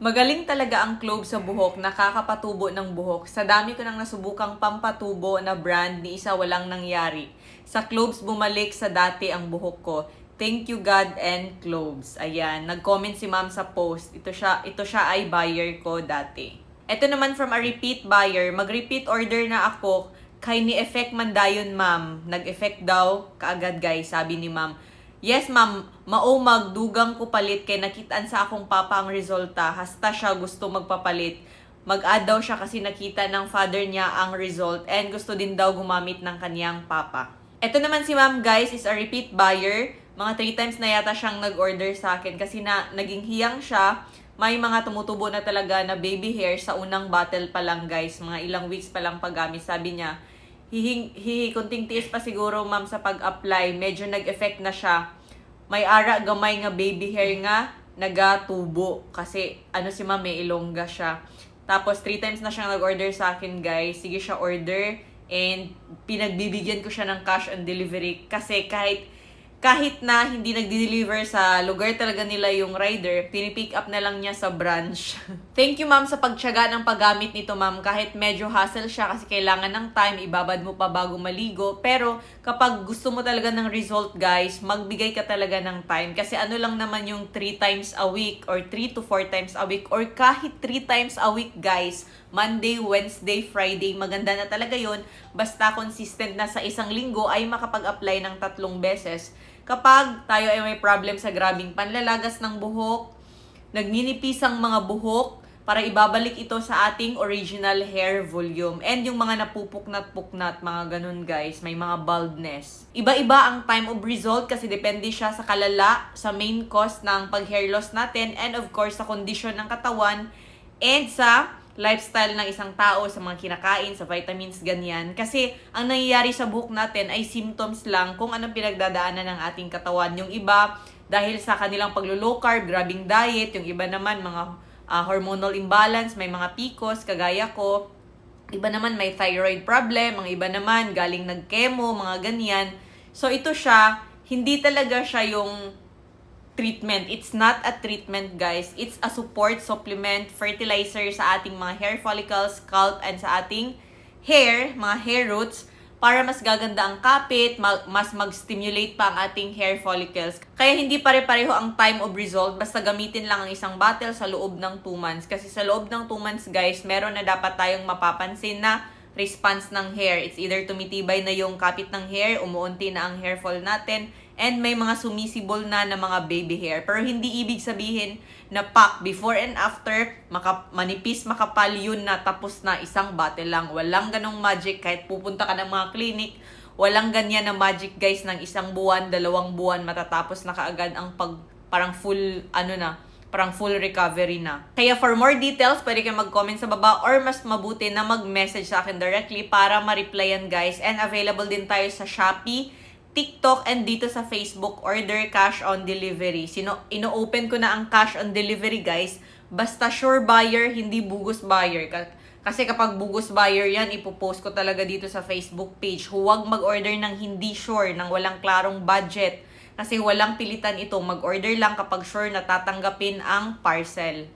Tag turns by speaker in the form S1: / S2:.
S1: Magaling talaga ang Clove sa buhok, nakakapatubo ng buhok. Sa dami ko nang nasubukang pampatubo na brand, ni isa walang nangyari. Sa Cloves bumalik sa dati ang buhok ko. Thank you God and Cloves. Ayan, nag-comment si ma'am sa post. Ito siya ay buyer ko dati. Ito naman from a repeat buyer. Mag-repeat order na ako. Kay ni effect man dayon ma'am. Nag-effect daw kaagad guys, sabi ni ma'am. Yes, ma'am. Mao magdugang ko palit kay nakitaan sa akong papa ang resulta. Hasta siya gusto magpapalit. Mag-add daw siya kasi nakita ng father niya ang result and gusto din daw gumamit ng kaniyang papa. Ito naman si ma'am guys is a repeat buyer. Mga 3 times na yata siyang nag-order sa akin kasi naging hiyang siya. May mga tumutubo na talaga na baby hair sa unang bottle pa lang guys. Mga ilang weeks pa lang paggamit. Sabi niya, kunting tiis pa siguro ma'am sa pag-apply. Medyo nag-effect na siya. May ara gamay nga baby hair nga nagatubo. Kasi si ma'am may ilongga siya. Tapos 3 times na siyang nag-order sa akin guys. Sige siya order. And pinagbibigyan ko siya ng cash on delivery. Kasi kahit na hindi nagdi-deliver sa lugar talaga nila yung rider, pinipick up na lang niya sa branch. Thank you ma'am sa pagtiyaga ng paggamit nito ma'am. Kahit medyo hassle siya kasi kailangan ng time, ibabad mo pa bago maligo. Pero kapag gusto mo talaga ng result guys, magbigay ka talaga ng time. Kasi ano lang naman yung 3 times a week or 3 to 4 times a week or kahit 3 times a week guys. Monday, Wednesday, Friday, maganda na talaga yon. Basta consistent na sa isang linggo ay makapag-apply ng 3 beses. Kapag tayo ay may problem sa grabing panlalagas ng buhok, nagninipis ang mga buhok, para ibabalik ito sa ating original hair volume. And yung mga napupuknat-puknat, mga ganun guys, may mga baldness. Iba-iba ang time of result kasi depende siya sa kalala, sa main cause ng pag-hair loss natin, and of course sa kondisyon ng katawan, and sa lifestyle ng isang tao, sa mga kinakain, sa vitamins, ganyan. Kasi ang nangyayari sa buhok natin ay symptoms lang kung anong pinagdadaanan ng ating katawan. Yung iba, dahil sa kanilang paglo-low carb, grabing diet. Yung iba naman, mga hormonal imbalance, may mga PCOS, kagaya ko. Iba naman may thyroid problem, mga iba naman galing nag-chemo, mga ganyan. So ito siya, hindi talaga siya yung treatment. It's not a treatment guys. It's a support, supplement, fertilizer sa ating mga hair follicles, scalp, and sa ating hair, mga hair roots, para mas gaganda ang kapit, mas mag-stimulate pa ang ating hair follicles. Kaya hindi pare-pareho ang time of result, basta gamitin lang ang isang bottle sa loob ng 2 months. Kasi sa loob ng 2 months guys, meron na dapat tayong mapapansin na response ng hair. It's either tumitibay na yung kapit ng hair, umuunti na ang hair fall natin, and may mga sumisibol na mga baby hair. Pero hindi ibig sabihin na before and after, manipis, makapal, yun na, tapos na isang bottle lang. Walang ganong magic kahit pupunta ka ng mga clinic. Walang ganyan na magic guys ng 1 buwan, 2 buwan, matatapos na kaagad ang parang full recovery na. Kaya for more details, pwede kayo mag-comment sa baba or mas mabuti na mag-message sa akin directly para ma-replyan guys. And available din tayo sa Shopee, TikTok, and dito sa Facebook, order cash on delivery. Ino-open ko na ang cash on delivery guys. Basta sure buyer, hindi bugus buyer. Kasi kapag bugus buyer yan, ipopost ko talaga dito sa Facebook page. Huwag mag-order ng hindi sure, ng walang klarong budget. Kasi walang pilitan ito. Mag-order lang kapag sure na tatanggapin ang parcel.